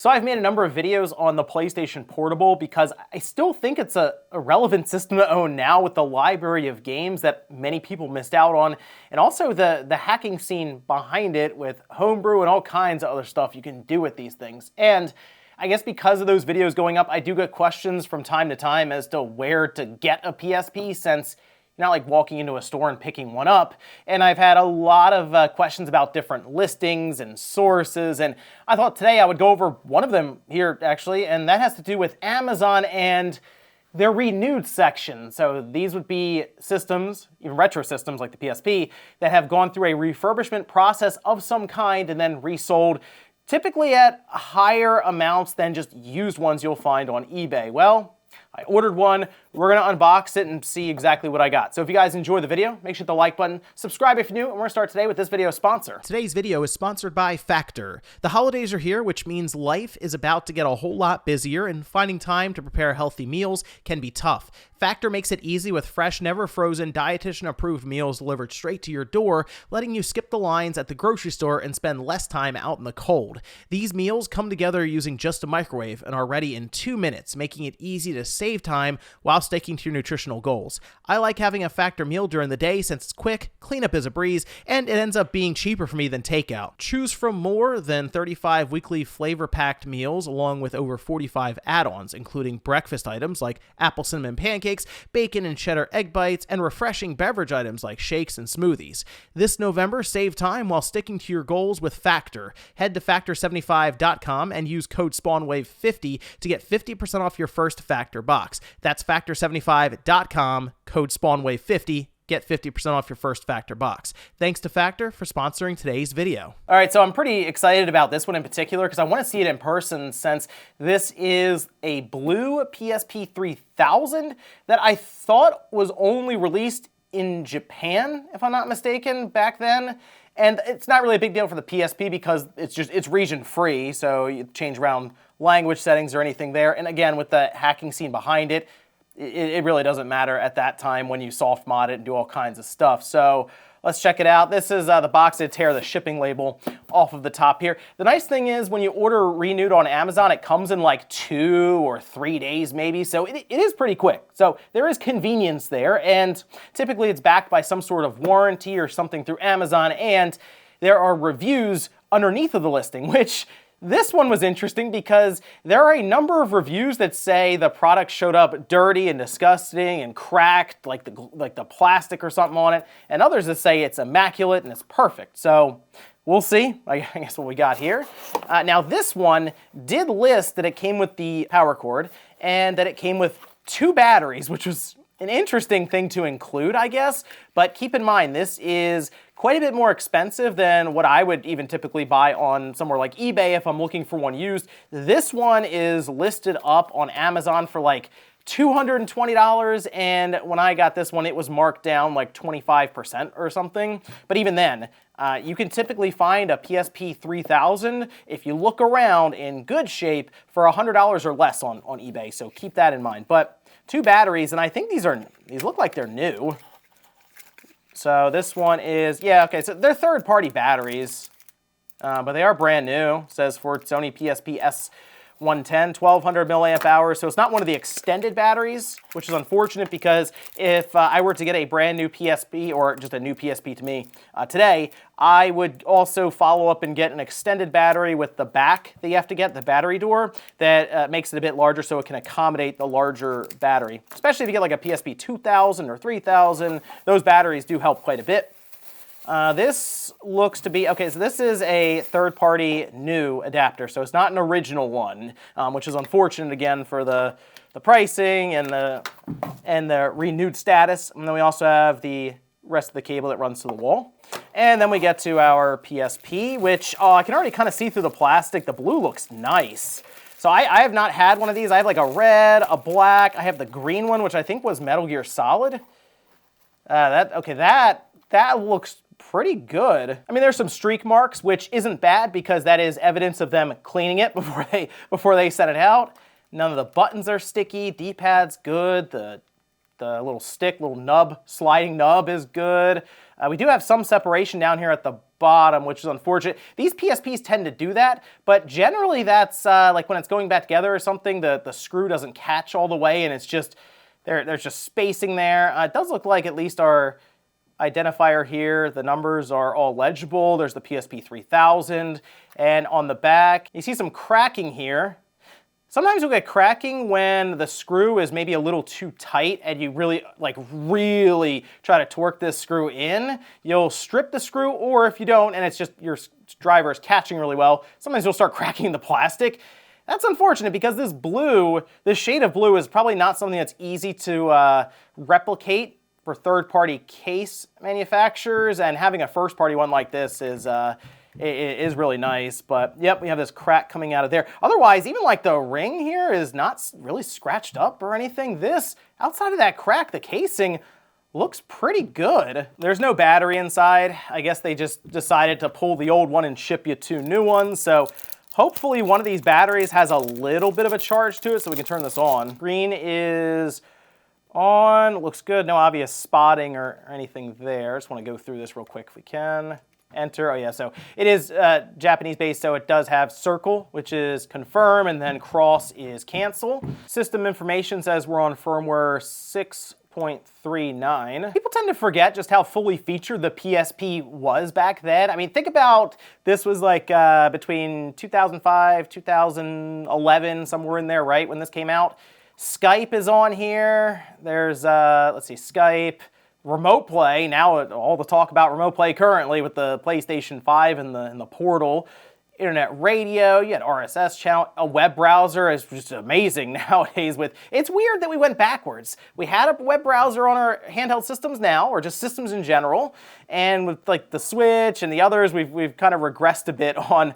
So I've made a number of videos on the PlayStation Portable because I still think it's a relevant system to own now with the library of games that many people missed out on, and also the hacking scene behind it with homebrew and all kinds of other stuff you can do with these things. And I guess because of those videos going up, I do get questions from time to time as to where to get a PSP, since you're not like walking into a store and picking one up. And I've had a lot of questions about different listings and sources, and I thought today I would go over one of them here actually, and that has to do with Amazon and their renewed section. So these would be systems, even retro systems like the PSP, that have gone through a refurbishment process of some kind and then resold, typically at higher amounts than just used ones you'll find on eBay. Well, I ordered one. We're going to unbox it and see exactly what I got. So if you guys enjoy the video, make sure to hit the like button, subscribe if you're new, and we're going to start today with this video sponsor. Today's video is sponsored by Factor. The holidays are here, which means life is about to get a whole lot busier, and finding time to prepare healthy meals can be tough. Factor makes it easy with fresh, never frozen, dietitian-approved meals delivered straight to your door, letting you skip the lines at the grocery store and spend less time out in the cold. These meals come together using just a microwave and are ready in 2 minutes, making it easy to save time while sticking to your nutritional goals. I like having a Factor meal during the day since it's quick, cleanup is a breeze, and it ends up being cheaper for me than takeout. Choose from more than 35 weekly flavor-packed meals along with over 45 add-ons, including breakfast items like apple cinnamon pancakes, bacon and cheddar egg bites, and refreshing beverage items like shakes and smoothies. This November, save time while sticking to your goals with Factor. Head to Factor75.com and use code SpawnWave50 to get 50% off your first Factor box. That's Factor75.com, code SpawnWave50. Get 50% off your first Factor box. Thanks to Factor for sponsoring today's video. All right, so I'm pretty excited about this one in particular because I want to see it in person, since this is a blue PSP 3000 that I thought was only released in Japan, if I'm not mistaken, back then. And it's not really a big deal for the PSP because it's region free, so you change around language settings or anything there. And again, with the hacking scene behind it, it really doesn't matter at that time when you soft mod it and do all kinds of stuff. So let's check it out. This is the box to tear the shipping label off of the top here. The nice thing is when you order renewed on Amazon, it comes in like 2 or 3 days maybe, so it is pretty quick. So there is convenience there, and typically it's backed by some sort of warranty or something through Amazon, and there are reviews underneath of the listing, which this one was interesting because there are a number of reviews that say the product showed up dirty and disgusting and cracked, like the plastic or something on it, and others that say it's immaculate and it's perfect. So we'll see, I guess, what we got here. Now this one did list that it came with the power cord and that it came with 2 batteries, which was an interesting thing to include, I guess, but keep in mind this is quite a bit more expensive than what I would even typically buy on somewhere like eBay if I'm looking for one used. This one is listed up on Amazon for like $220, and when I got this one, it was marked down like 25% or something. But even then, you can typically find a PSP 3000 if you look around in good shape for $100 or less on eBay, so keep that in mind. But 2 batteries, and I think these look like they're new. So this one is, yeah, okay, so they're third-party batteries, but they are brand new. It says for Sony PSP S110, 1200 milliamp hours, so it's not one of the extended batteries, which is unfortunate because if I were to get a brand new PSP, or just a new PSP to me today, I would also follow up and get an extended battery with the back that you have to get, the battery door, that makes it a bit larger so it can accommodate the larger battery. Especially if you get like a PSP 2000 or 3000, those batteries do help quite a bit. This looks to be, okay, so this is a third-party new adapter, so it's not an original one, which is unfortunate again for the pricing and the renewed status. And then we also have the rest of the cable that runs to the wall. And then we get to our PSP, which I can already kind of see through the plastic. The blue looks nice. So I have not had one of these. I have like a red, a black. I have the green one, which I think was Metal Gear Solid. That looks pretty good. I mean, there's some streak marks, which isn't bad because that is evidence of them cleaning it before they sent it out. None of the buttons are sticky. D-pad's good. The the little stick, little nub, sliding nub is good. We do have some separation down here at the bottom, which is unfortunate. These PSPs tend to do that, but generally that's like when it's going back together or something, the screw doesn't catch all the way, and it's just, there's just spacing there. It does look like at least our identifier here, the numbers are all legible. There's the PSP 3000, and on the back, you see some cracking here. Sometimes you'll get cracking when the screw is maybe a little too tight and you really try to torque this screw in. You'll strip the screw, or if you don't and it's just your driver is catching really well, sometimes you'll start cracking the plastic. That's unfortunate because this shade of blue is probably not something that's easy to replicate for third-party case manufacturers, and having a first-party one like this is really nice. But yep, we have this crack coming out of there. Otherwise, even like the ring here is not really scratched up or anything. This, outside of that crack, the casing looks pretty good. There's no battery inside. I guess they just decided to pull the old one and ship you 2 new ones. So hopefully one of these batteries has a little bit of a charge to it so we can turn this on. Green is on, looks good. No obvious spotting or anything there. Just want to go through this real quick if we can. Enter. Oh yeah, so it is Japanese based, so it does have circle, which is confirm, and then cross is cancel. System information says we're on firmware 6.39. People tend to forget just how fully featured the PSP was back then. I mean, think about this was like between 2005, 2011, somewhere in there, right, when this came out. Skype is on here. There's, let's see, Skype. Remote play, now all the talk about remote play currently with the PlayStation 5 and the Portal. Internet radio, you had RSS channel, a web browser is just amazing nowadays with, it's weird that we went backwards. We had a web browser on our handheld systems now, or just systems in general, and with like the Switch and the others, we've kind of regressed a bit on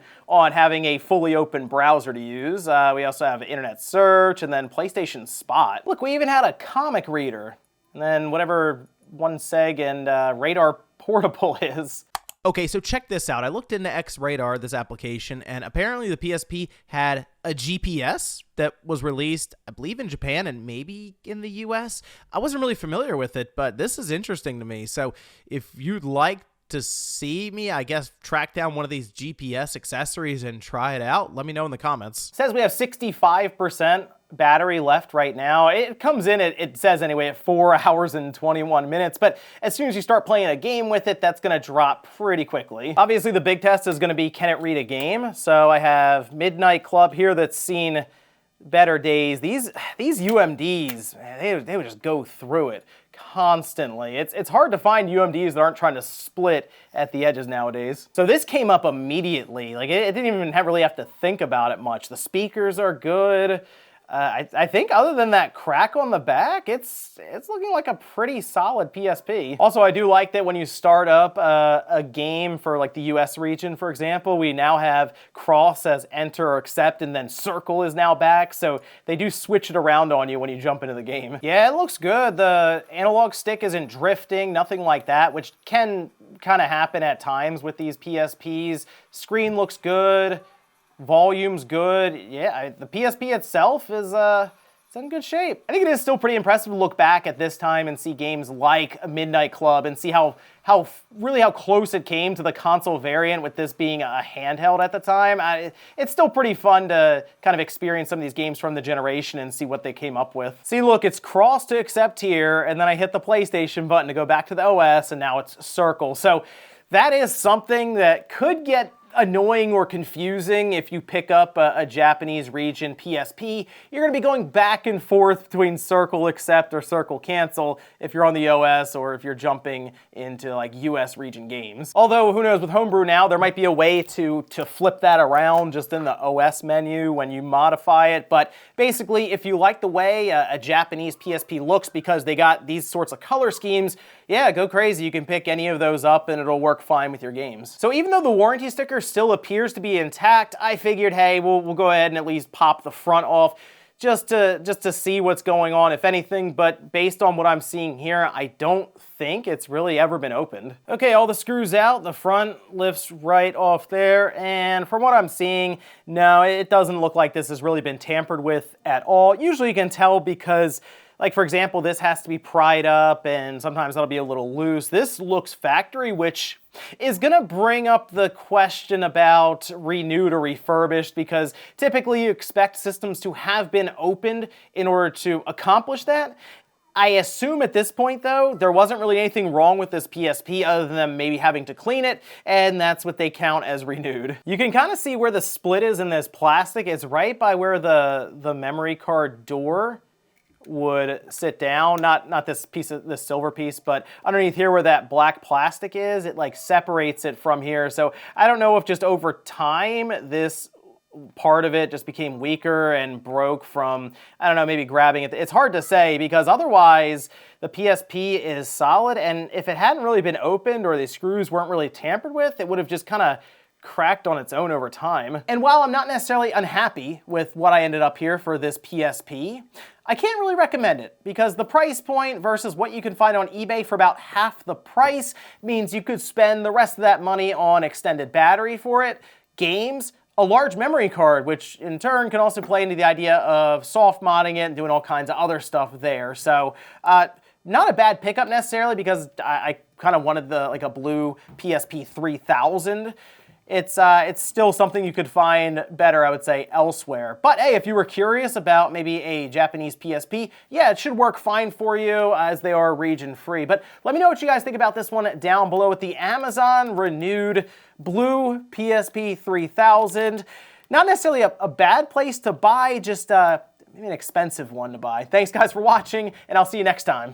having a fully open browser to use. We also have internet search and then PlayStation Spot. Look, we even had a comic reader, and then whatever 1seg and Radar Portable is. Okay, so check this out. I looked into X-Radar, this application, and apparently the PSP had a GPS that was released, I believe, in Japan and maybe in the US. I wasn't really familiar with it, but this is interesting to me. So if you'd like to see me, I guess, track down one of these GPS accessories and try it out, let me know in the comments. It says we have 65% battery left right now. It comes in, it says anyway, at 4 hours and 21 minutes, but as soon as you start playing a game with it, that's gonna drop pretty quickly. Obviously, the big test is gonna be, can it read a game? So I have Midnight Club here that's seen better days. These UMDs, man, they would just go through it constantly. It's hard to find UMDs that aren't trying to split at the edges nowadays. So this came up immediately. Like it didn't even really have to think about it much. The speakers are good. I think other than that crack on the back, it's looking like a pretty solid PSP. Also, I do like that when you start up a game for like the US region, for example, we now have cross as enter or accept, and then circle is now back, so they do switch it around on you when you jump into the game. Yeah, it looks good. The analog stick isn't drifting, nothing like that, which can kind of happen at times with these PSPs. Screen looks good. Volume's good. Yeah, the PSP itself is it's in good shape. I think it is still pretty impressive to look back at this time and see games like Midnight Club and see how close it came to the console variant with this being a handheld at the time. It's still pretty fun to kind of experience some of these games from the generation and see what they came up with. See, look, it's cross to accept here, and then I hit the PlayStation button to go back to the OS, and now it's circle. So that is something that could get annoying or confusing if you pick up a Japanese region PSP. You're going to be going back and forth between circle accept or circle cancel if you're on the OS or if you're jumping into like US region games. Although, who knows, with Homebrew now, there might be a way to flip that around just in the OS menu when you modify it. But basically, if you like the way a Japanese PSP looks because they got these sorts of color schemes, yeah, go crazy. You can pick any of those up and it'll work fine with your games. So even though the warranty sticker still appears to be intact, I figured, hey, we'll go ahead and at least pop the front off just to see what's going on, if anything. But based on what I'm seeing here, I don't think it's really ever been opened. Okay, all the screws out. The front lifts right off there. And from what I'm seeing, no, it doesn't look like this has really been tampered with at all. Usually you can tell because Like, for example, this has to be pried up, and sometimes that'll be a little loose. This looks factory, which is going to bring up the question about renewed or refurbished, because typically you expect systems to have been opened in order to accomplish that. I assume at this point, though, there wasn't really anything wrong with this PSP other than them maybe having to clean it, and that's what they count as renewed. You can kind of see where the split is in this plastic. It's right by where the memory card door would sit down. Not this piece of this silver piece, but underneath here where that black plastic is, it like separates it from here. So I don't know if just over time this part of it just became weaker and broke from, I don't know, maybe grabbing it. It's hard to say, because otherwise the PSP is solid, and if it hadn't really been opened or the screws weren't really tampered with, it would have just kind of cracked on its own over time. And while I'm not necessarily unhappy with what I ended up here for this PSP, I can't really recommend it, because the price point versus what you can find on eBay for about half the price means you could spend the rest of that money on extended battery for it, games, a large memory card, which in turn can also play into the idea of soft modding it and doing all kinds of other stuff there. So not a bad pickup necessarily, because I kind of wanted like a blue PSP 3000. It's still something you could find better, I would say, elsewhere. But hey, if you were curious about maybe a Japanese PSP, yeah, it should work fine for you, as they are region free. But let me know what you guys think about this one down below with the Amazon renewed blue PSP 3000. Not necessarily a bad place to buy, just maybe an expensive one to buy. Thanks guys for watching, and I'll see you next time.